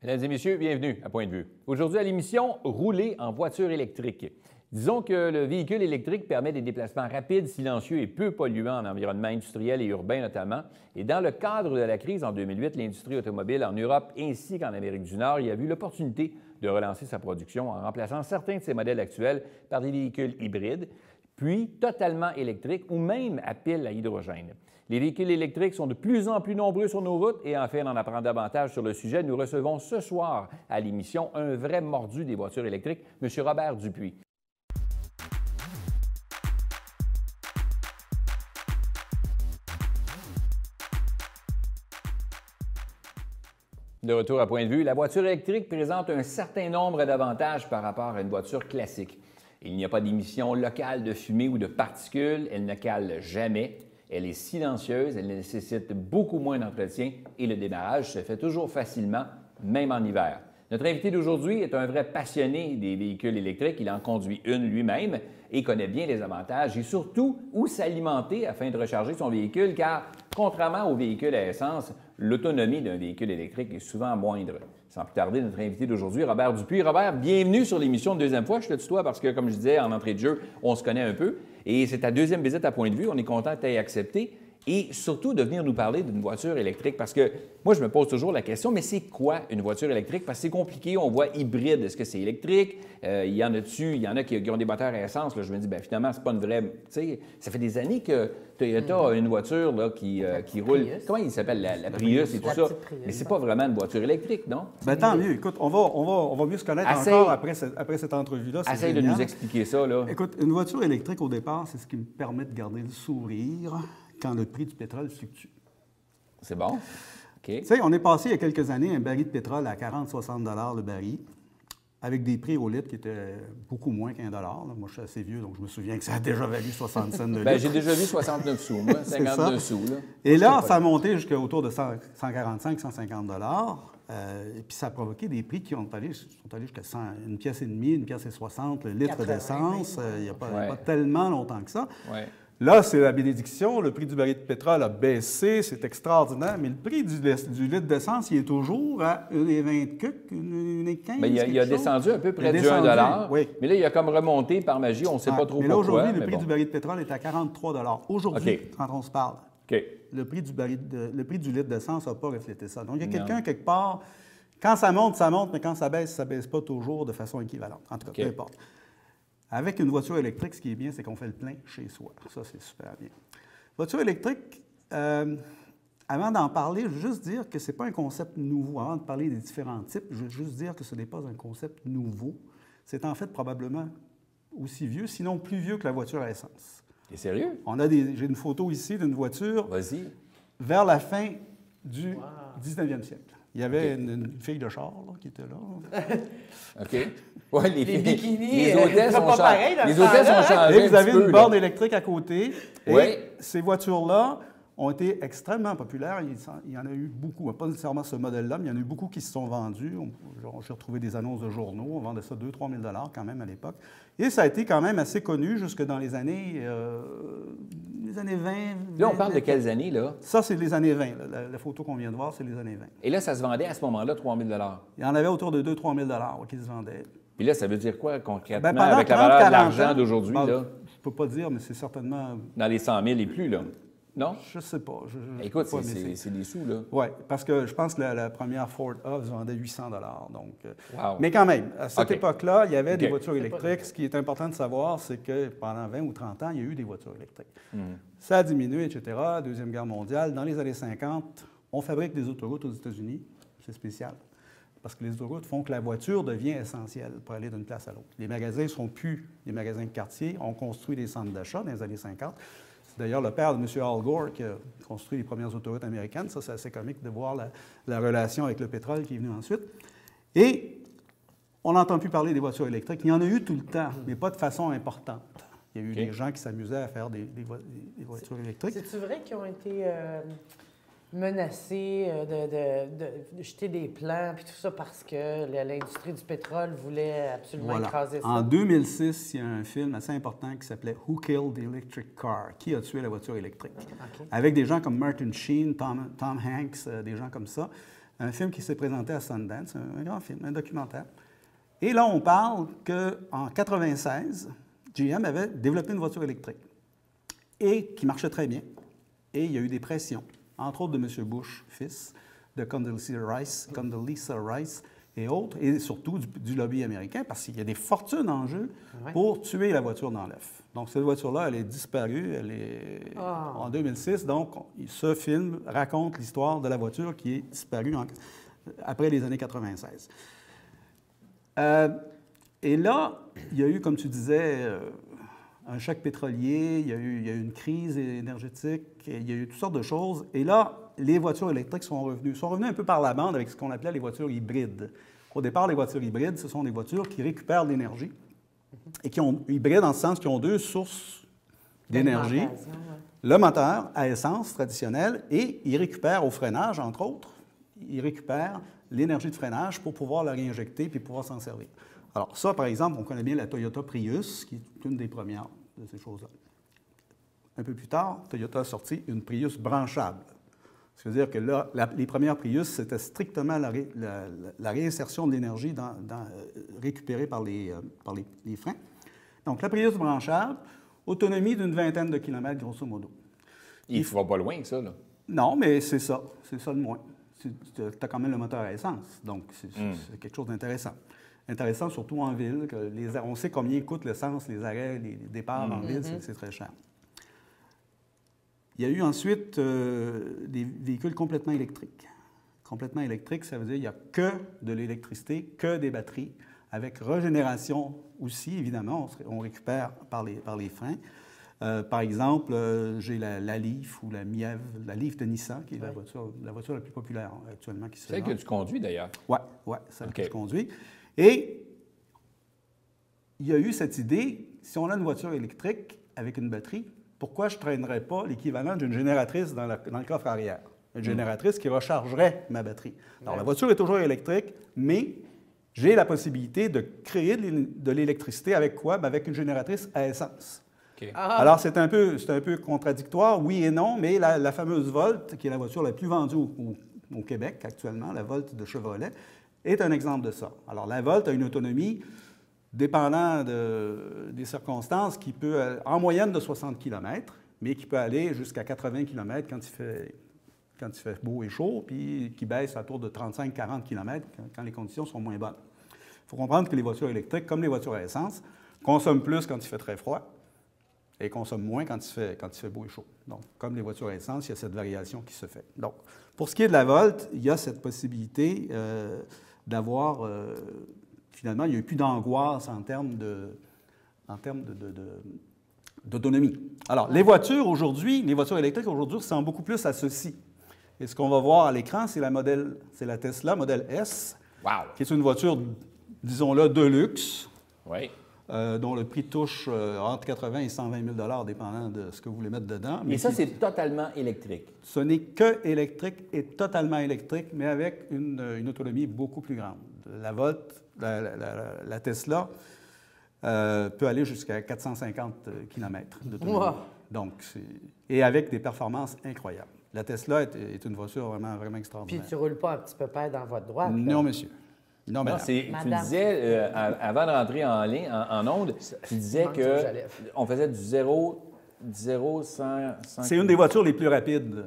Mesdames et messieurs, bienvenue à Point de vue. Aujourd'hui à l'émission, rouler en voiture électrique. Disons que le véhicule électrique permet des déplacements rapides, silencieux et peu polluants en environnement industriel et urbain notamment. Et dans le cadre de la crise en 2008, l'industrie automobile en Europe ainsi qu'en Amérique du Nord y a vu l'opportunité de relancer sa production en remplaçant certains de ses modèles actuels par des véhicules hybrides, puis totalement électriques ou même à pile à hydrogène. Les véhicules électriques sont de plus en plus nombreux sur nos routes et afin d'en apprendre davantage sur le sujet, nous recevons ce soir à l'émission un vrai mordu des voitures électriques, M. Robert Dupuis. De retour à Point de vue, la voiture électrique présente un certain nombre d'avantages par rapport à une voiture classique. Il n'y a pas d'émissions locales de fumée ou de particules, elle ne cale jamais, elle est silencieuse, elle nécessite beaucoup moins d'entretien et le démarrage se fait toujours facilement, même en hiver. Notre invité d'aujourd'hui est un vrai passionné des véhicules électriques. Il en conduit une lui-même et connaît bien les avantages et surtout où s'alimenter afin de recharger son véhicule car, contrairement aux véhicules à essence, l'autonomie d'un véhicule électrique est souvent moindre. Sans plus tarder, notre invité d'aujourd'hui, Robert Dupuis. Robert, bienvenue sur l'émission de deuxième fois. Je te tutoie parce que, comme je disais en entrée de jeu, on se connaît un peu. Et c'est ta deuxième visite à Point de vue. On est content que tu aies accepté. Et surtout de venir nous parler d'une voiture électrique parce que moi, je me pose toujours la question, mais c'est quoi une voiture électrique? Parce que c'est compliqué, on voit hybride, est-ce que c'est électrique? Il y en a qui ont des moteurs à essence. Là, je me dis, bien finalement, c'est pas une vraie... Tu sais, ça fait des années que Toyota a une voiture là, qui roule... Comment il s'appelle? La Prius et tout ça. Mais c'est pas vraiment une voiture électrique, non? Bien, tant mieux. Écoute, on va mieux se connaître encore après cette entrevue-là. Essaye de nous expliquer ça, là. Écoute, une voiture électrique, au départ, c'est ce qui me permet de garder le sourire quand le prix du pétrole fluctue. C'est bon. OK. Tu sais, on est passé il y a quelques années un baril de pétrole à 40-60 le baril, avec des prix au litre qui étaient beaucoup moins qu'$1. Moi, je suis assez vieux, donc je me souviens que ça a déjà valu 60 cents de litre. Bien, j'ai déjà vu 69 sous, moi, 52 sous. Là. Et là, ça a monté jusqu'à autour de 145-150 et puis ça a provoqué des prix qui sont allés jusqu'à 100, une pièce et demie, une pièce et 60, le litre d'essence. Il n'y a pas tellement longtemps que ça. Ouais. Là, c'est la bénédiction. Le prix du baril de pétrole a baissé. C'est extraordinaire. Mais le prix du litre d'essence, il est toujours à 1,20 1,15 Bien, il a descendu un peu près du 1 $. Oui. Mais là, il a comme remonté par magie. On ne sait pas trop pourquoi. Mais là, aujourd'hui, le prix du baril de pétrole est à 43 aujourd'hui, quand on se parle. OK. Le prix du litre d'essence n'a pas reflété ça. Donc, il y a quelqu'un, quelque part, quand ça monte, mais quand ça baisse pas toujours de façon équivalente. En tout cas, peu importe. Avec une voiture électrique, ce qui est bien, c'est qu'on fait le plein chez soi. Ça, c'est super bien. Voiture électrique, avant d'en parler, je veux juste dire que ce n'est pas un concept nouveau. Avant de parler des différents types, je veux juste dire que ce n'est pas un concept nouveau. C'est en fait probablement aussi vieux, sinon plus vieux que la voiture à essence. T'es sérieux? J'ai une photo ici d'une voiture vers la fin du 19e siècle. Il y avait une fille de char là, qui était là. OK. Ouais, les bikinis, les hôtels sont pareil. Les hôtels sont changés. Et vous avez une borne électrique à côté. Oui. Et ces voitures-là ont été extrêmement populaires. Il y en a eu beaucoup. Pas nécessairement ce modèle-là, mais il y en a eu beaucoup qui se sont vendus. J'ai retrouvé des annonces de journaux. On vendait ça 2 000 à 3 000 quand même à l'époque. Et ça a été quand même assez connu jusque dans les années 20. Là, on parle de quelles années, là? Ça, c'est les années 20. La photo qu'on vient de voir, c'est les années 20. Et là, ça se vendait à ce moment-là 3 000 $. Il y en avait autour de 2 000 à 3 000 qui se vendaient. Puis là, ça veut dire quoi concrètement Pendant avec la valeur de l'argent 40 ans, d'aujourd'hui, là? Je ne peux pas dire, mais c'est certainement... Dans les 100 000 et plus, là? Non? Je ne sais pas. Écoute, c'est des sous, là. Oui, parce que je pense que la première Ford Hobbs vendait 800 $. Donc, wow. Mais quand même, à cette époque-là, il y avait des voitures électriques. Ce qui est important de savoir, c'est que pendant 20 ou 30 ans, il y a eu des voitures électriques. Ça a diminué, etc. Deuxième Guerre mondiale. Dans les années 50, on fabrique des autoroutes aux États-Unis. C'est spécial. Parce que les autoroutes font que la voiture devient essentielle pour aller d'une place à l'autre. Les magasins ne sont plus des magasins de quartier. On construit des centres d'achat dans les années 50. C'est d'ailleurs le père de M. Al Gore qui a construit les premières autoroutes américaines. Ça, c'est assez comique de voir la relation avec le pétrole qui est venue ensuite. Et on n'entend plus parler des voitures électriques. Il y en a eu tout le temps, mais pas de façon importante. Il y a eu des gens qui s'amusaient à faire des voitures électriques. C'est-tu vrai qu'ils ont été menacés de jeter des plans puis tout ça parce que l'industrie du pétrole voulait absolument écraser ça? En 2006, il y a un film assez important qui s'appelait « Who Killed the Electric Car? » Qui a tué la voiture électrique? Avec des gens comme Martin Sheen, Tom Hanks, des gens comme ça. un film qui s'est présenté à Sundance, un grand film, un documentaire. Et là, on parle qu'en 1996, GM avait développé une voiture électrique et qui marchait très bien. Et il y a eu des pressions, entre autres de M. Bush, fils, de Condoleezza Rice et autres, et surtout du lobby américain, parce qu'il y a des fortunes en jeu pour tuer la voiture dans l'œuf. Donc, cette voiture-là, elle est disparue, elle est en 2006. Donc, ce film raconte l'histoire de la voiture qui est disparue après les années 96. Et là, il y a eu, comme tu disais, un choc pétrolier, il y a eu une crise énergétique, il y a eu toutes sortes de choses. Et là, les voitures électriques sont revenues un peu par la bande avec ce qu'on appelait les voitures hybrides. Au départ, les voitures hybrides, ce sont des voitures qui récupèrent de l'énergie et qui ont hybrides en ce sens qu'ils ont deux sources d'énergie. Le moteur à essence traditionnel et ils récupèrent au freinage, entre autres, ils récupèrent l'énergie de freinage pour pouvoir la réinjecter puis pouvoir s'en servir. Alors ça, par exemple, on connaît bien la Toyota Prius, qui est une des premières de ces choses-là. Un peu plus tard, Toyota a sorti une Prius branchable. Ça veut dire que là, les premières Prius, c'était strictement la réinsertion de l'énergie récupérée par les freins. Donc, la Prius branchable, autonomie d'une vingtaine de kilomètres, grosso modo. Il ne va pas loin que ça, là. Non, mais c'est ça de moins. Tu as quand même le moteur à essence, donc c'est quelque chose d'intéressant. Intéressant surtout en ville, on sait combien coûte l'essence, les arrêts, les départs en ville, c'est très cher. Il y a eu ensuite des véhicules complètement électriques. Complètement électriques, ça veut dire qu'il n'y a que de l'électricité, que des batteries, avec régénération aussi, évidemment, on récupère par les freins. Par exemple, j'ai la Leaf ou la Mièvre, la Leaf de Nissan, qui est la voiture la plus populaire actuellement qui se vend. Celle que tu conduis, d'ailleurs. Oui, celle que je conduis. Et il y a eu cette idée, si on a une voiture électrique avec une batterie, pourquoi je ne traînerais pas l'équivalent d'une génératrice dans le coffre arrière? Une génératrice qui rechargerait ma batterie. Alors, la voiture est toujours électrique, mais j'ai la possibilité de créer de l'électricité avec quoi? Bien, avec une génératrice à essence. Alors, c'est un peu contradictoire, oui et non, mais la fameuse Volt, qui est la voiture la plus vendue au Québec actuellement, la Volt de Chevrolet, est un exemple de ça. Alors, la Volt a une autonomie, dépendant des circonstances, qui peut, en moyenne de 60 km, mais qui peut aller jusqu'à 80 km quand il fait beau et chaud, puis qui baisse à tour de 35-40 km quand les conditions sont moins bonnes. Il faut comprendre que les voitures électriques, comme les voitures à essence, consomment plus quand il fait très froid et consomment moins quand il fait beau et chaud. Donc, comme les voitures à essence, il y a cette variation qui se fait. Donc, pour ce qui est de la Volt, il y a cette possibilité d'avoir... finalement, il n'y a eu plus d'angoisse en termes d'autonomie. Alors, les voitures électriques aujourd'hui ressemblent beaucoup plus à ceci. Et ce qu'on va voir à l'écran, c'est la Tesla Model S, qui est une voiture, disons-le, de luxe, dont le prix touche entre 80 et 120 000 dépendant de ce que vous voulez mettre dedans. Mais ça, c'est totalement électrique. Ce n'est que électrique et totalement électrique, mais avec une autonomie beaucoup plus grande. La Volt, la Tesla, peut aller jusqu'à 450 km d'autonomie. Wow. Donc, et avec des performances incroyables. La Tesla est une voiture vraiment, vraiment extraordinaire. Puis tu ne roules pas un petit peu dans votre droite? Non, monsieur. Non, madame. Tu disais, avant de rentrer en onde, tu disais qu'on faisait du 0, 100... C'est une des voitures les plus rapides.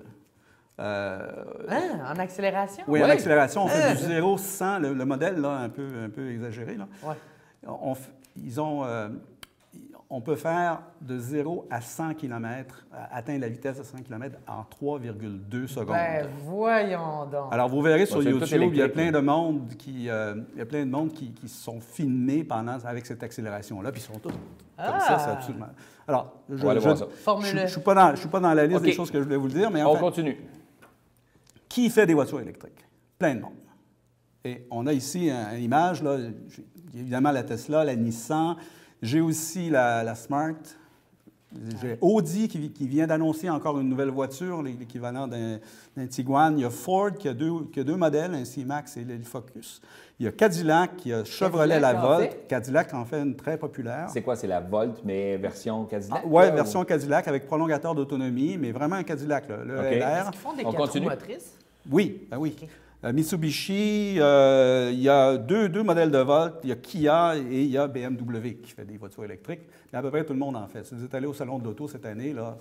En accélération? Oui, en accélération. On fait du 0-100, le modèle, là, un peu exagéré. Là. On peut faire de 0 à 100 km, atteindre la vitesse de 100 km en 3,2 secondes. Ben, voyons donc. Alors, vous verrez sur YouTube, il y a plein de monde qui se sont filmés avec cette accélération-là, puis ils sont tous comme ça, c'est absolument... Alors, je ne suis pas dans la liste des choses que je voulais vous le dire, mais on continue. Qui fait des voitures électriques? Plein de monde. Et on a ici une image, là, évidemment la Tesla, la Nissan. J'ai aussi la Smart. J'ai Audi qui vient d'annoncer encore une nouvelle voiture, l'équivalent d'un Tiguan. Il y a Ford qui a deux modèles, un C-Max et le Focus. Il y a Cadillac, il y a Chevrolet la Volt. Cadillac en fait une très populaire. C'est quoi? C'est la Volt, mais version Cadillac? Oui, version Cadillac avec prolongateur d'autonomie, mais vraiment un Cadillac, le LR. Est-ce qu'ils font des 4 roues motrices? Oui, ben oui. Okay. Mitsubishi, il y a deux modèles de Volt. Il y a Kia et il y a BMW qui fait des voitures électriques. Mais à peu près tout le monde en fait. Si vous êtes allé au Salon de l'Auto cette année, là,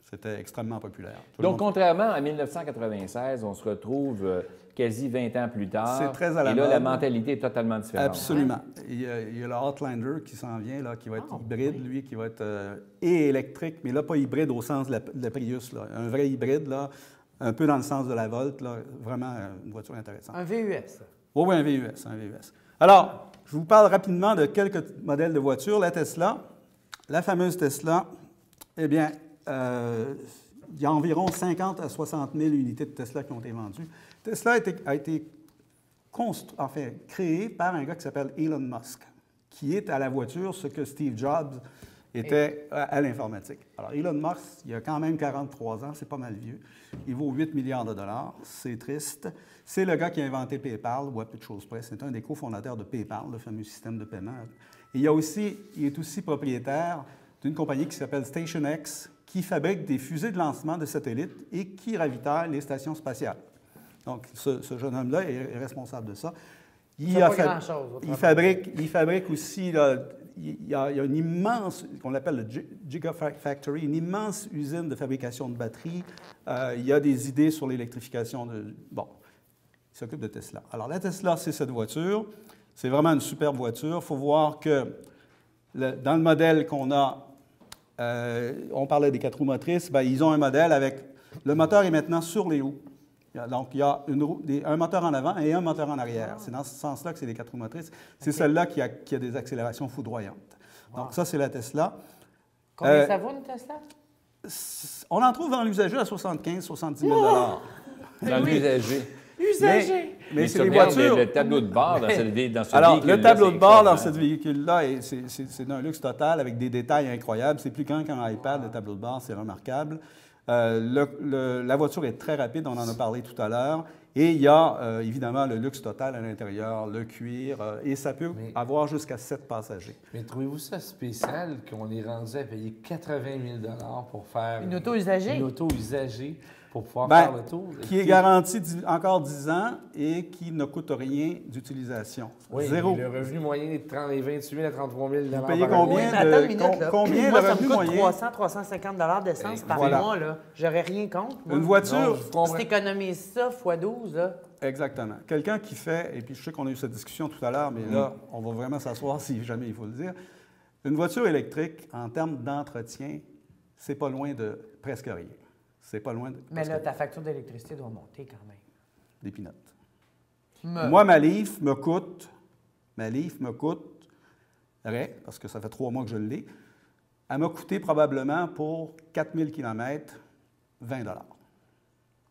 c'était extrêmement populaire. Donc, contrairement à 1996, on se retrouve quasi 20 ans plus tard. C'est très à la Et là, mode. la mentalité est totalement différente. Absolument. Il y a le Outlander qui s'en vient, là, qui va être hybride, lui, qui va être et électrique, mais là, pas hybride au sens de la Prius. Là. Un vrai hybride, là, un peu dans le sens de la Volt. Là, vraiment une voiture intéressante. Un VUS. Oui, oui, un VUS. Alors, je vous parle rapidement de quelques modèles de voitures. La Tesla, la fameuse Tesla, eh bien, il y a environ 50 à 60 000 unités de Tesla qui ont été vendues. Tesla a été créé par un gars qui s'appelle Elon Musk, qui est à la voiture ce que Steve Jobs était à l'informatique. Alors, Elon Musk, il a quand même 43 ans, c'est pas mal vieux. Il vaut 8 milliards de dollars, c'est triste. C'est le gars qui a inventé PayPal, ou à peu de choses près. C'est un des cofondateurs de PayPal, le fameux système de paiement. Et il est aussi propriétaire d'une compagnie qui s'appelle StationX, qui fabrique des fusées de lancement de satellites et qui ravitaille les stations spatiales. Donc, ce jeune homme-là est responsable de ça. Il fabrique aussi, là, il y a une immense, qu'on appelle le Gigafactory, une immense usine de fabrication de batteries. Il y a des idées sur l'électrification de... Bon, il s'occupe de Tesla. Alors, la Tesla, c'est cette voiture. C'est vraiment une superbe voiture. Il faut voir que dans le modèle qu'on a, on parlait des 4 roues motrices, bien, ils ont un modèle avec... Le moteur est maintenant sur les roues. Donc, il y a un moteur en avant et un moteur en arrière. C'est dans ce sens-là que c'est des 4 roues motrices. C'est celle-là qui a des accélérations foudroyantes. Donc, ça, c'est la Tesla. Combien ça vaut, une Tesla? On en trouve dans l'usager à 75-70 000 Dans l'usager. Usagé! Mais c'est des voitures... Le tableau de bord dans ce véhicule-là. Alors, le tableau de bord dans ce véhicule-là, c'est d'un luxe total avec des détails incroyables. C'est plus grand qu'un iPad, le tableau de bord, c'est remarquable. La voiture est très rapide, on en a parlé tout à l'heure. Et il y a évidemment le luxe total à l'intérieur, le cuir, et ça peut avoir jusqu'à 7 passagers. Mais trouvez-vous ça spécial qu'on est rendu à payer 80 000 $ pour faire une auto usagée? Une auto usagée pour pouvoir faire le tour? Qui est garantie encore 10 ans et qui ne coûte rien d'utilisation. Oui, Zéro. Le revenu moyen est de 28 000 à 33 000 Vous payez combien combien Moi, le ça revenu me coûte moyen? 300-350 d'essence par voilà. mois. Là. J'aurais rien contre. Moi. Une voiture... Si tu économises ça x 12, là... Exactement. Quelqu'un qui fait, et puis je sais qu'on a eu cette discussion tout à l'heure, mais là, on va vraiment s'asseoir si jamais il faut le dire. Une voiture électrique, en termes d'entretien, c'est pas loin de presque rien. C'est pas loin de... Mais là, ta facture d'électricité doit monter quand même. Des pinottes. Moi, ma Leaf me coûte, parce que ça fait 3 mois que je l'ai, elle m'a coûté probablement pour 4000 km, 20 $.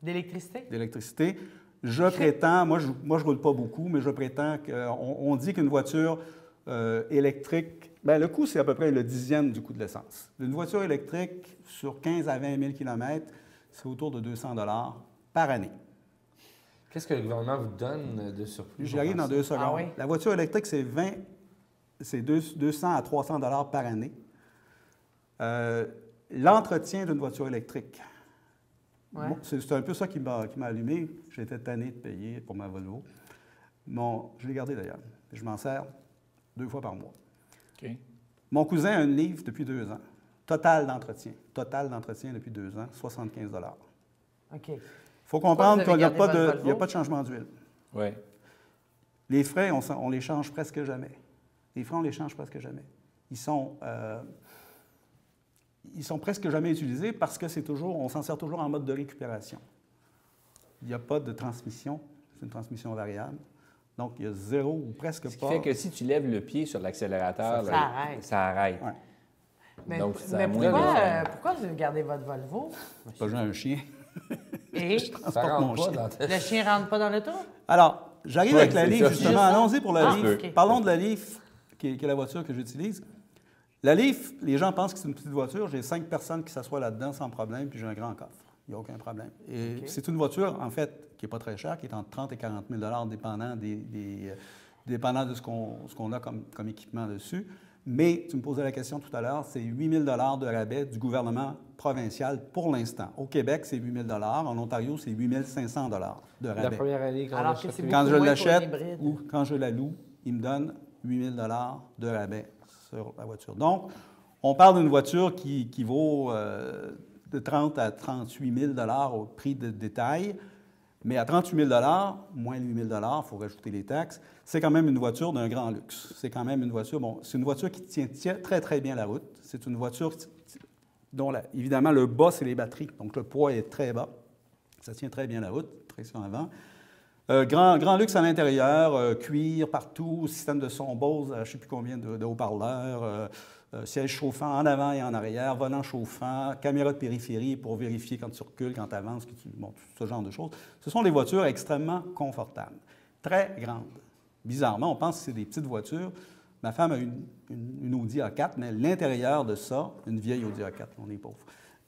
D'électricité? D'électricité. Je prétends, moi je ne roule pas beaucoup, mais je prétends qu'on dit qu'une voiture électrique, bien, le coût, c'est à peu près le 10e du coût de l'essence. Une voiture électrique, sur 15 à 20 000 km, c'est autour de 200 $ par année. Qu'est-ce que le gouvernement vous donne de surplus? J'y arrive dans 2 secondes. Ah oui? La voiture électrique, c'est 200 à 300 $ par année. L'entretien d'une voiture électrique, c'est un peu ça qui m'a allumé. J'étais tanné de payer pour ma Volvo. Je l'ai gardé d'ailleurs. Je m'en sers 2 fois par mois. Okay. Mon cousin a une Leaf depuis 2 ans. Total d'entretien depuis 2 ans, 75 $. OK. Il faut comprendre qu'il n'y a pas de changement d'huile. Oui. Les frais, on les change presque jamais. Les frais, on les change presque jamais. Ils sont presque jamais utilisés parce que on s'en sert toujours en mode de récupération. Il n'y a pas de transmission, c'est une transmission variable. Donc, il y a zéro ou presque pas. Ce qui fait que si tu lèves le pied sur l'accélérateur, ça arrête. Ouais. Mais, donc, pourquoi vous gardez votre Volvo? Pas j'ai un chien. Et je transporte mon chien. Le chien ne rentre pas dans l'auto? Alors, j'arrive avec la Leaf, justement. Allons-y pour la Leaf. Okay. Parlons de la Leaf, qui est la voiture que j'utilise. La Leaf, les gens pensent que c'est une petite voiture. J'ai 5 personnes qui s'assoient là-dedans sans problème, puis j'ai un grand coffre. Il n'y a aucun problème. Et c'est une voiture, en fait, qui n'est pas très chère, qui est entre 30 et 40 000 $, dépendant de ce qu'on a comme équipement dessus. Mais tu me posais la question tout à l'heure, c'est 8 000 de rabais du gouvernement provincial pour l'instant. Au Québec, c'est 8 000 en Ontario, c'est 8 500 de rabais. La première année Alors que c'est Quand je beaucoup moins l'achète pour un hybride. ou quand je la loue, il me donne 8 000 de rabais sur la voiture. Donc, on parle d'une voiture qui vaut de 30 à 38 000 au prix de détail. Mais à 38 000 moins 8 000 il faut rajouter les taxes, c'est quand même une voiture d'un grand luxe. C'est quand même une voiture, bon, c'est une voiture qui tient très, très bien la route. C'est une voiture dont, évidemment, le bas, c'est les batteries. Donc, le poids est très bas. Ça tient très bien la route, traction avant. Grand luxe à l'intérieur, cuir partout, système de son Bose, je ne sais plus combien de haut-parleurs, siège chauffant en avant et en arrière, volant chauffant, caméra de périphérie pour vérifier quand tu recules, quand tu avances, bon, tout ce genre de choses. Ce sont des voitures extrêmement confortables, très grandes. Bizarrement, on pense que c'est des petites voitures. Ma femme a une Audi A4, mais l'intérieur de ça, une vieille Audi A4, on est pauvre,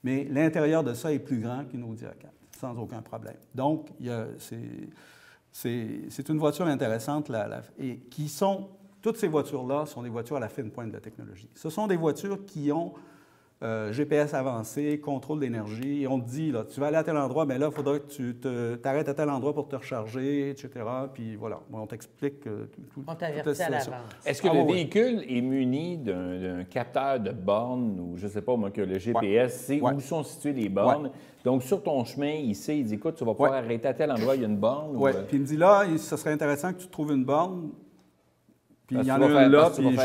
mais l'intérieur de ça est plus grand qu'une Audi A4, sans aucun problème. Donc, c'est une voiture intéressante et qui sont... Toutes ces voitures-là sont des voitures à la fine pointe de la technologie. Ce sont des voitures qui ont GPS avancé, contrôle d'énergie. Et on te dit, là, tu vas aller à tel endroit, mais là, il faudra que tu t'arrêtes à tel endroit pour te recharger, etc. Puis voilà, on t'explique toute la situation. Est-ce que le véhicule est muni d'un capteur de bornes ou, je ne sais pas, moi, que le GPS sait où sont situées les bornes? Donc, sur ton chemin, il sait, il dit, écoute, tu vas pouvoir arrêter à tel endroit, il y a une borne? Oui, puis il me dit, là, ce serait intéressant que tu trouves une borne. Puis il y en a une là, puis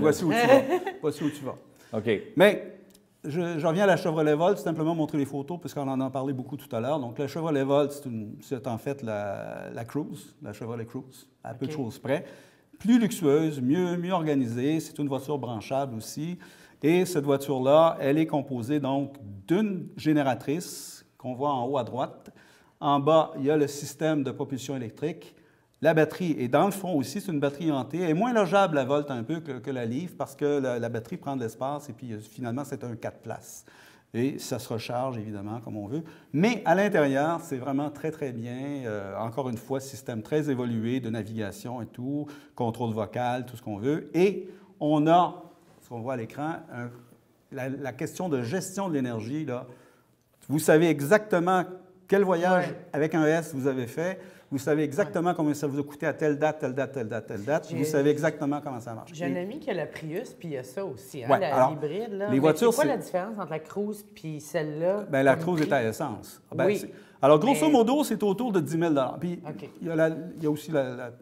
voici où tu vas. Voici où tu vas. OK. Mais je reviens à la Chevrolet Volt, simplement montrer les photos, puisqu'on en a parlé beaucoup tout à l'heure. Donc, la Chevrolet Volt, c'est en fait la Cruze, la Chevrolet Cruze, à peu de choses près. Plus luxueuse, mieux organisée. C'est une voiture branchable aussi. Et cette voiture-là, elle est composée donc d'une génératrice qu'on voit en haut à droite. En bas, il y a le système de propulsion électrique. La batterie, et dans le fond aussi, c'est une batterie hantée. Elle est moins logeable, la Volt, un peu, que la Leaf, parce que la batterie prend de l'espace et puis finalement, c'est un 4 places. Et ça se recharge, évidemment, comme on veut. Mais à l'intérieur, c'est vraiment très, très bien. Encore une fois, système très évolué de navigation et tout, contrôle vocal, tout ce qu'on veut. Et on a, ce qu'on voit à l'écran, la question de gestion de l'énergie, là. Vous savez exactement quel voyage avec un S vous avez fait. Vous savez exactement combien ça vous a coûté à telle date, telle date, telle date, telle date. Vous savez exactement comment ça marche. J'ai un ami qui a la Prius, puis il y a ça aussi, hein, l'hybride. Là. Les voitures, c'est quoi la différence entre la Cruze puis celle-là? Bien, la Cruze est à essence. Ben, oui. Alors, grosso modo, c'est autour de 10 000 Puis, il y a aussi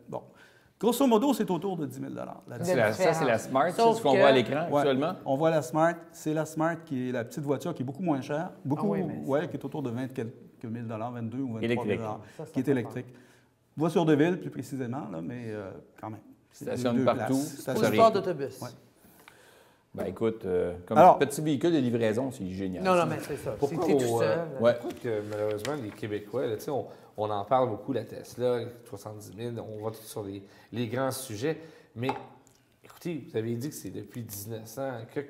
bon. Grosso modo, c'est autour de 10 000 Ça, c'est la Smart, c'est ce qu'on voit à l'écran actuellement? On voit la Smart. C'est la Smart qui est la petite voiture qui est beaucoup moins chère. Qui est autour de 20 quelques mille dollars, 22 ou 23 000 qui est électrique. Voiture de ville, plus précisément, là, mais quand même. Stationne partout. Transport d'autobus. Ouais. Ben écoute, comme petit véhicule de livraison, c'est génial. Non, mais c'est ça. Pourquoi tout seul. Pourquoi que, malheureusement, les Québécois, là, on en parle beaucoup, la Tesla, 70 000, on va tout sur les grands sujets, mais écoutez, vous avez dit que c'est depuis 1900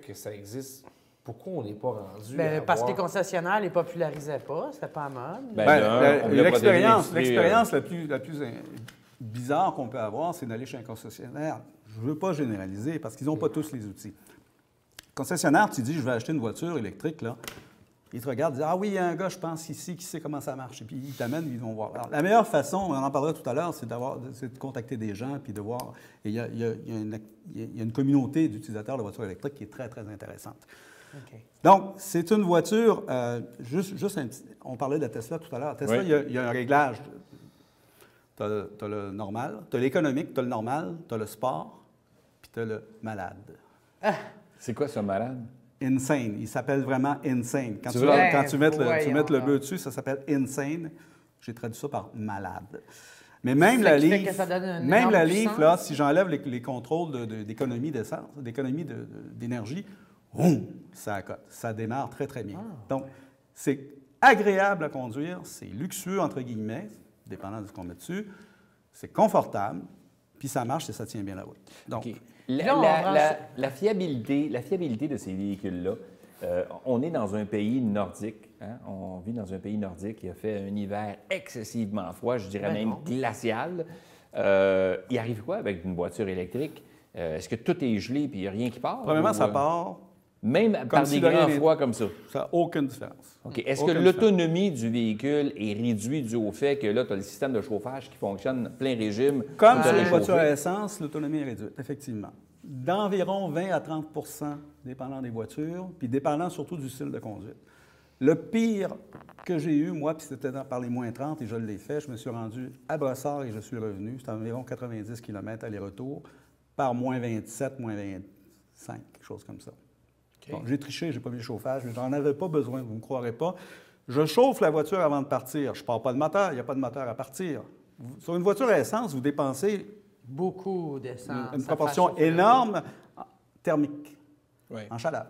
que ça existe. Pourquoi on n'est pas rendu parce que les concessionnaires ne les popularisaient pas, c'était pas à mode. L'expérience la plus bizarre qu'on peut avoir, c'est d'aller chez un concessionnaire. Je ne veux pas généraliser parce qu'ils n'ont pas tous les outils. Concessionnaire, tu dis, je vais acheter une voiture électrique, là. Ils te regardent, ils disent, ah oui, il y a un gars, je pense, ici, qui sait comment ça marche. Et puis, ils t'amènent, ils vont voir. Alors, la meilleure façon, on en parlera tout à l'heure, c'est de contacter des gens puis de voir. Et il y a une communauté d'utilisateurs de voitures électriques qui est très, très intéressante. Okay. Donc, c'est une voiture, on parlait de la Tesla tout à l'heure. Tesla, il y a un réglage. Tu as le normal, tu as l'économique, tu as le normal, tu as le sport, puis tu as le malade. Ah. C'est quoi ce malade? Insane. Il s'appelle vraiment Insane. Quand tu mets le bœuf dessus, ça s'appelle Insane. J'ai traduit ça par malade. Mais même la Leaf, là, si j'enlève les contrôles d'économie d'essence, d'économie d'énergie, ça accote. Ça démarre très, très bien. Donc, c'est agréable à conduire, c'est luxueux, entre guillemets, dépendant de ce qu'on met dessus, c'est confortable, puis ça marche et ça tient bien la route. Donc, la fiabilité de ces véhicules-là, on est dans un pays nordique, hein? On vit dans un pays nordique qui a fait un hiver excessivement froid, je dirais même glacial. Il arrive quoi avec une voiture électrique? est-ce que tout est gelé et il n'y a rien qui part? Premièrement, ou, ça part même par des si de rien grands n'était. froids comme ça? Ça n'a aucune différence. OK. Est-ce que Aucune l'autonomie du véhicule est réduite dû au fait que là, tu as le système de chauffage qui fonctionne plein régime? Comme pour te sur une réchauffer? voiture à essence, l'autonomie est réduite, effectivement. D'environ 20 à 30 dépendant des voitures, puis dépendant surtout du style de conduite. Le pire que j'ai eu, moi, puis c'était par les moins 30, et je l'ai fait, je me suis rendu à Brossard et je suis revenu. C'était environ 90 km aller-retour, par moins 27, moins 25, quelque chose comme ça. OK. Bon, j'ai triché, j'ai pas mis le chauffage, mais j'en avais pas besoin, vous ne me croirez pas. Je chauffe la voiture avant de partir. Je ne pars pas de moteur, il n'y a pas de moteur à partir. Sur une voiture à essence, vous dépensez Beaucoup d'essence. une Ça proportion fait chauffer. énorme thermique, Oui. en chaleur.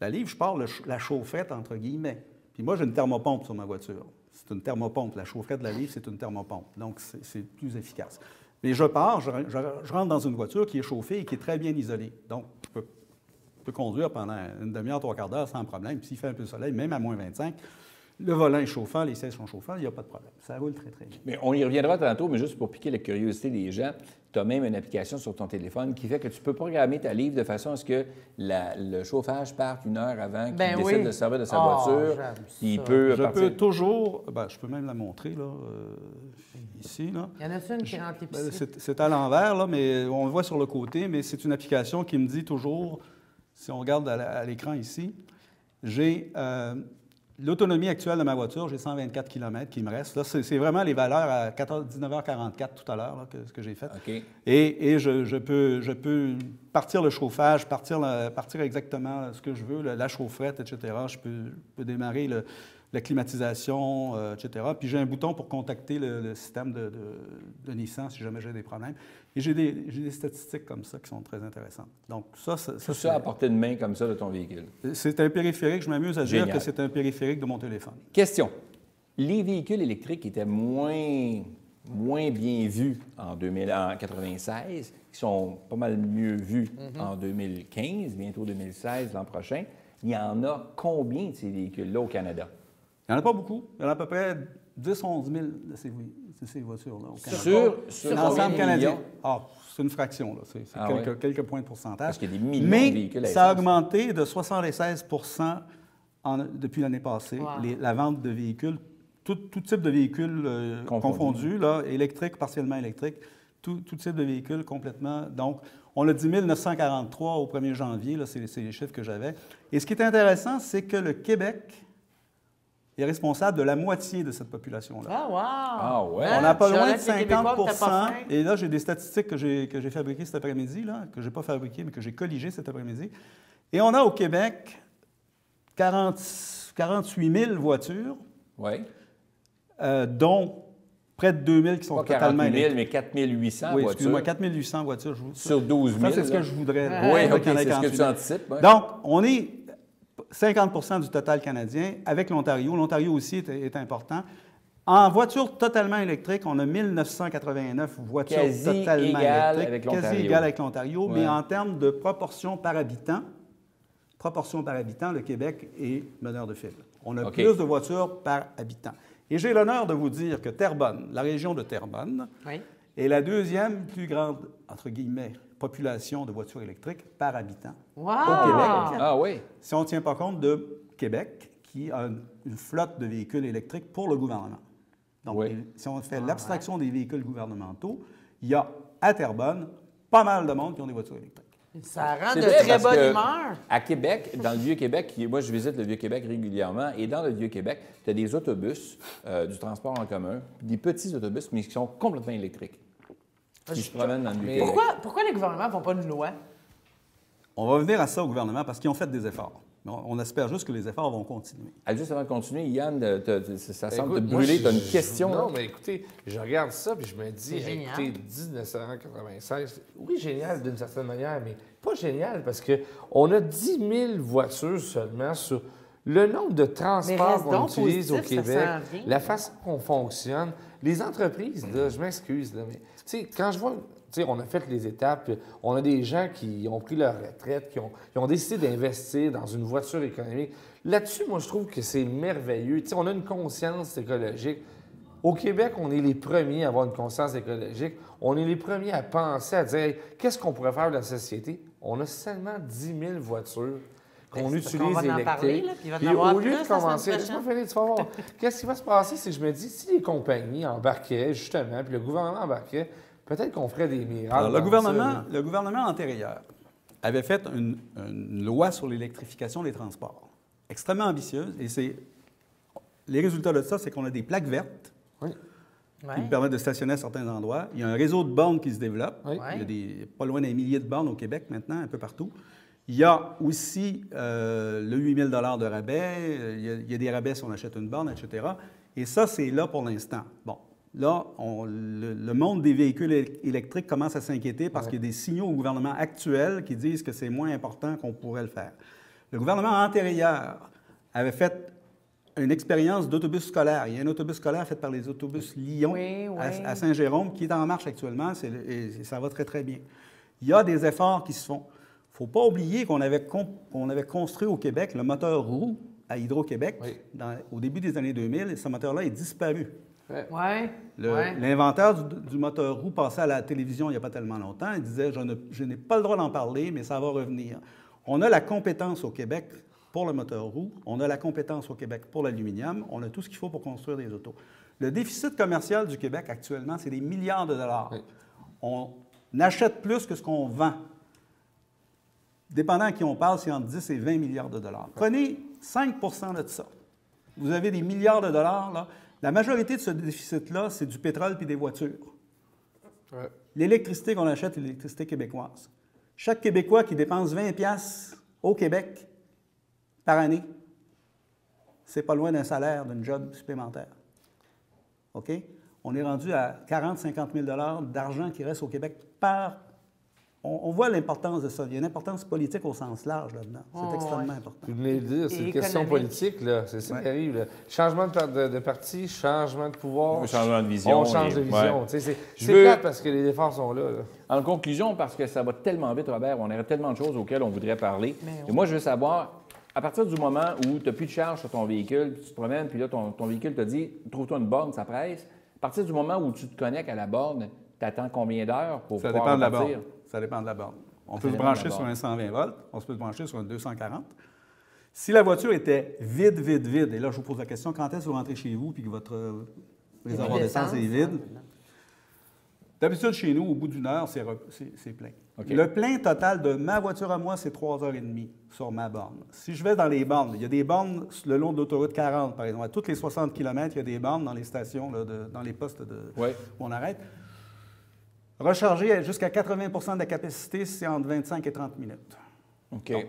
La livre, je parle la chaufferette, entre guillemets. Puis moi, j'ai une thermopompe sur ma voiture. C'est une thermopompe. La chaufferette de la livre, c'est une thermopompe. Donc, c'est plus efficace. Mais je pars, je rentre dans une voiture qui est chauffée et qui est très bien isolée. Donc, je peux conduire pendant une demi-heure, trois quarts d'heure sans problème. Puis s'il fait un peu de soleil, même à moins 25, le volant est chauffant, les sièges sont chauffants, il n'y a pas de problème. Ça roule très, très bien. Mais on y reviendra tantôt, mais juste pour piquer la curiosité des gens, tu as même une application sur ton téléphone qui fait que tu peux programmer ta livre de façon à ce que le chauffage parte une heure avant qu'il Ben décide oui. de se servir de sa Ah, voiture. j'aime Il ça. peut Je partir. peux toujours, je peux même la montrer, là, ici, là. Il y en a une qui rentre Ben, l'épicerie. c'est à l'envers, là, mais on le voit sur le côté, mais c'est une application qui me dit toujours, si on regarde à l'écran ici, j'ai l'autonomie actuelle de ma voiture, j'ai 124 km qui me restent. Là, c'est vraiment les valeurs à 19h44 tout à l'heure, là, que j'ai fait. OK. Et je peux partir le chauffage, partir exactement ce que je veux, la chaufferette, etc. Je peux démarrer la climatisation, etc. Puis j'ai un bouton pour contacter le système de Nissan si jamais j'ai des problèmes. Et j'ai des statistiques comme ça qui sont très intéressantes. Donc Tout ça à portée de main comme ça de ton véhicule. c'est un périphérique. Je m'amuse à dire Génial. que c'est un périphérique de mon téléphone. Question. Les véhicules électriques étaient moins bien vus en 1996, qui sont pas mal mieux vus en 2015, bientôt 2016, l'an prochain. Il y en a combien de ces véhicules-là au Canada? Il n'y en a pas beaucoup. Il y en a à peu près 10 11 000 de ces voitures-là au Canada. Sur L'ensemble combien de canadien. millions? Ah, c'est une fraction, là. C'est Ah quelques points de pourcentage. Parce qu'il y a des millions de Mais véhicules à ça a essence. augmenté de 76 depuis l'année passée, Wow. la vente de véhicules, tout type de véhicules confondus, là, électriques, partiellement électriques, tout type de véhicules complètement. Donc, on a 10 943 au 1er janvier, là, c'est les chiffres que j'avais. Et ce qui est intéressant, c'est que le Québec est responsable de la moitié de cette population-là. Ah, wow! Ah ouais? On n'a pas Tu loin aurais de été Québécois, 50 t'as pas faim? Et là, j'ai des statistiques que j'ai fabriquées cet après-midi, là, que je n'ai pas fabriquées, mais que j'ai colligées cet après-midi. Et on a au Québec 48 000 voitures, Oui. dont près de 2 000 qui sont Pas totalement 48 000, électriques. mais 4 800 Oui, voitures. excusez-moi, 4 800 voitures. Sur 12 000. Ça, c'est ce que là. je voudrais. Oui, Qu'il OK, y en ait c'est ce que 48 tu 000. anticipes. ouais. Donc, on est 50 du total canadien avec l'Ontario. L'Ontario aussi est important. En voiture totalement électrique, on a 1989 voitures Quasi totalement égales électriques, avec l'Ontario. quasi égales avec l'Ontario, Ouais. mais en termes de proportion par habitant, le Québec est meneur de file. On a OK. plus de voitures par habitant. Et j'ai l'honneur de vous dire que Terrebonne, la région de Terrebonne, Oui. est la deuxième plus grande, entre guillemets, population de voitures électriques par habitant. Wow! Au Québec. Ah oui. Si on ne tient pas compte de Québec, qui a une flotte de véhicules électriques pour le gouvernement. Donc, Oui. si on fait l'abstraction des véhicules gouvernementaux, il y a à Terrebonne pas mal de monde qui ont des voitures électriques. Ça rend C'est de vrai, très parce bonne que humeur. À Québec, dans le Vieux-Québec, moi je visite le Vieux-Québec régulièrement, et dans le Vieux-Québec, tu as des autobus du transport en commun, des petits autobus, mais qui sont complètement électriques, qui se promènent dans le Vieux-Québec. Pourquoi les gouvernements ne font pas une loi? On va venir à ça au gouvernement parce qu'ils ont fait des efforts. On espère juste que les efforts vont continuer. Ah, juste avant de continuer, Yann, ça semble te Écoute, moi, brûler, tu as une question. Non, là. mais écoutez, je regarde ça puis je me dis, C'est génial. écoutez, 1996, oui, génial d'une certaine manière, mais pas génial parce qu'on a 10 000 voitures seulement sur le nombre de Mais transports reste qu'on donc utilise au positif, ça Québec, s'en vient. la façon qu'on fonctionne. Les entreprises, là, je m'excuse, là, mais tu sais, quand je vois, tu sais, on a fait les étapes, on a des gens qui ont pris leur retraite, qui ont décidé d'investir dans une voiture économique. Là-dessus, moi, je trouve que c'est merveilleux. Tu sais, on a une conscience écologique. Au Québec, on est les premiers à avoir une conscience écologique. On est les premiers à penser, à dire, hey, qu'est-ce qu'on pourrait faire de la société? On a seulement 10 000 voitures qu'on utilise on va en électriques. parler, là, puis il va en Puis avoir au lieu plus de la semaine commencer, prochaine. laisse-moi finir, tu vas voir. Qu'est-ce qui va se passer? C'est que je me dis, si les compagnies embarquaient, justement, puis le gouvernement embarquait, peut-être qu'on ferait des miracles. Alors, dans le gouvernement antérieur avait fait une loi sur l'électrification des transports, extrêmement ambitieuse, et les résultats de ça, c'est qu'on a des plaques vertes Oui. qui nous permettent de stationner à certains endroits. Il y a un réseau de bornes qui se développe. Oui. Il y a pas loin d'un millier de bornes au Québec maintenant, un peu partout. Il y a aussi le 8 000 de rabais. Il y a des rabais si on achète une borne, etc. Et ça, c'est là pour l'instant. Bon, là, le monde des véhicules électriques commence à s'inquiéter parce qu'il y a des signaux au gouvernement actuel qui disent que c'est moins important qu'on pourrait le faire. Le gouvernement antérieur avait fait une expérience d'autobus scolaire. Il y a un autobus scolaire fait par les autobus Lyon à Saint-Jérôme qui est en marche actuellement et ça va très, très bien. Il y a des efforts qui se font. Il ne faut pas oublier qu'on avait construit au Québec le moteur roue à Hydro-Québec au début des années 2000 et ce moteur-là est disparu. L'inventeur du moteur roue passait à la télévision il n'y a pas tellement longtemps. Il disait « Je n'ai pas le droit d'en parler, mais ça va revenir. » On a la compétence au Québec pour le moteur roue, on a la compétence au Québec pour l'aluminium, on a tout ce qu'il faut pour construire des autos. Le déficit commercial du Québec actuellement, c'est des milliards de dollars. Oui. On achète plus que ce qu'on vend. Dépendant à qui on parle, c'est entre 10 et 20 milliards de dollars. Prenez 5 de ça. Vous avez des milliards de dollars, là. La majorité de ce déficit-là, c'est du pétrole puis des voitures. Ouais. L'électricité qu'on achète, c'est l'électricité québécoise. Chaque Québécois qui dépense 20 $ au Québec par année, c'est pas loin d'un salaire, d'un job supplémentaire. OK? On est rendu à 40-50 000 $ d'argent qui reste au Québec par... On voit l'importance de ça. Il y a une importance politique au sens large là-dedans. C'est extrêmement important. Vous venez de dire, c'est une question politique, là. C'est ça qui arrive. Là. Changement de parti, changement de pouvoir. Changement de vision. On change de vision. Ouais. C'est plate parce que les efforts sont là. En conclusion, parce que ça va tellement vite, Robert, on aurait tellement de choses auxquelles on voudrait parler. Et moi, je veux savoir, à partir du moment où tu n'as plus de charge sur ton véhicule, tu te promènes, puis là, ton véhicule te dit « Trouve-toi une borne, ça presse ». À partir du moment où tu te connectes à la borne, tu attends combien d'heures pour pouvoir repartir? Ça dépend de la borne. Ça dépend de la borne. On peut se brancher sur un 120 volts, on peut se brancher sur un 240. Si la voiture était vide, et là, je vous pose la question, quand est-ce que vous rentrez chez vous puis que votre réservoir d'essence est vide? D'habitude, chez nous, au bout d'une heure, c'est plein. Okay. Le plein total de ma voiture à moi, c'est 3h30 sur ma borne. Si je vais dans les bornes, il y a des bornes le long de l'autoroute 40, par exemple. À toutes les 60 km, il y a des bornes dans les stations, là, dans les postes où on arrête. Recharger jusqu'à 80 de la capacité, c'est entre 25 et 30 minutes. OK. Donc,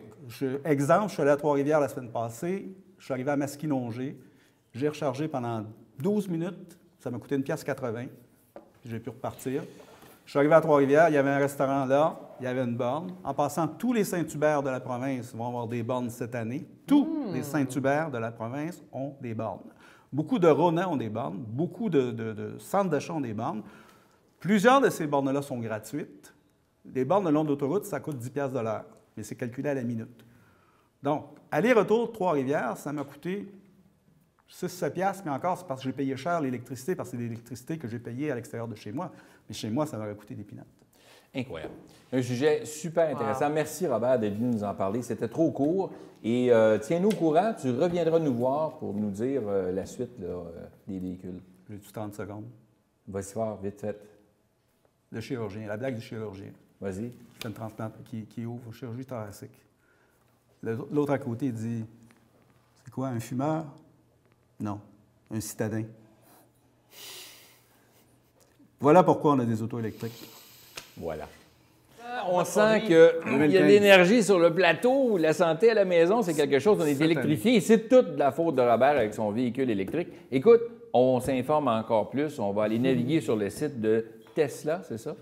exemple, je suis allé à Trois-Rivières la semaine passée, je suis arrivé à Masquinongé, j'ai rechargé pendant 12 minutes, ça m'a coûté 1,80 $, puis j'ai pu repartir. Je suis arrivé à Trois-Rivières, il y avait un restaurant là, il y avait une borne. En passant, tous les Saint-Hubert de la province vont avoir des bornes cette année. Tous les Saint-Hubert de la province ont des bornes. Beaucoup de Rona ont des bornes, beaucoup de centres d'achat ont des bornes. Plusieurs de ces bornes-là sont gratuites. Les bornes le long de l'autoroute, ça coûte 10 $ de l'heure, mais c'est calculé à la minute. Donc, aller-retour Trois-Rivières, ça m'a coûté 6-7 $, mais encore, c'est parce que j'ai payé cher l'électricité, parce que c'est l'électricité que j'ai payée à l'extérieur de chez moi. Mais chez moi, ça m'aurait coûté des peanuts. Incroyable. Un sujet super intéressant. Wow. Merci, Robert, d'être venu nous en parler. C'était trop court. Et tiens-nous au courant. Tu reviendras nous voir pour nous dire la suite là, des véhicules. J'ai-tu 30 secondes? Vas-y voir, vite fait. Le chirurgien, la blague du chirurgien. Vas-y. Qui fait une transplantation, qui ouvre chirurgie thoracique. L'autre à côté dit, c'est quoi, un fumeur? Non, un citadin. Voilà pourquoi on a des autos électriques. Voilà. On sent qu'il y a de l'énergie sur le plateau. La santé à la maison, c'est quelque chose. On est électrifié. Et c'est toute la faute de Robert avec son véhicule électrique. Écoute, on s'informe encore plus. On va aller naviguer sur le site de Tesla, c'est ça?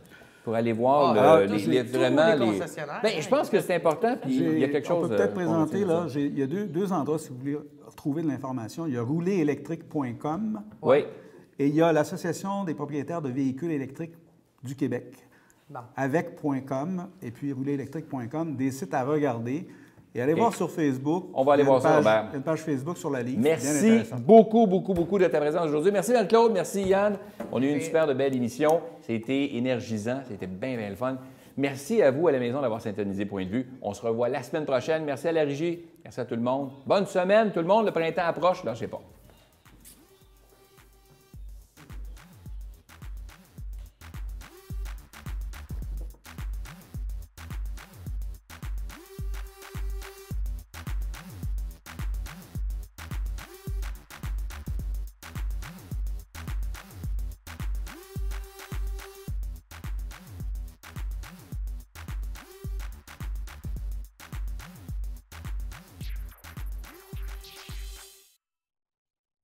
Pour aller voir vraiment les concessionnaires. Bien, je pense que c'est important. Puis il y a quelque chose. On peut peut-être présenter, là, il y a deux endroits si vous voulez retrouver de l'information. Il y a roulerélectrique.com. Oui. Et il y a l'Association des propriétaires de véhicules électriques du Québec. Avec .com et puis roulerélectrique.com, des sites à regarder. Et allez voir sur Facebook. On va aller voir ça, Robert. Il y a une page Facebook sur la Ligue. Merci beaucoup de ta présence aujourd'hui. Merci, Claude. Merci, Yann. On a eu une super belle émission. C'était énergisant. C'était bien le fun. Merci à vous à la maison d'avoir syntonisé Point de vue. On se revoit la semaine prochaine. Merci à la régie. Merci à tout le monde. Bonne semaine, tout le monde. Le printemps approche. Lâchez pas.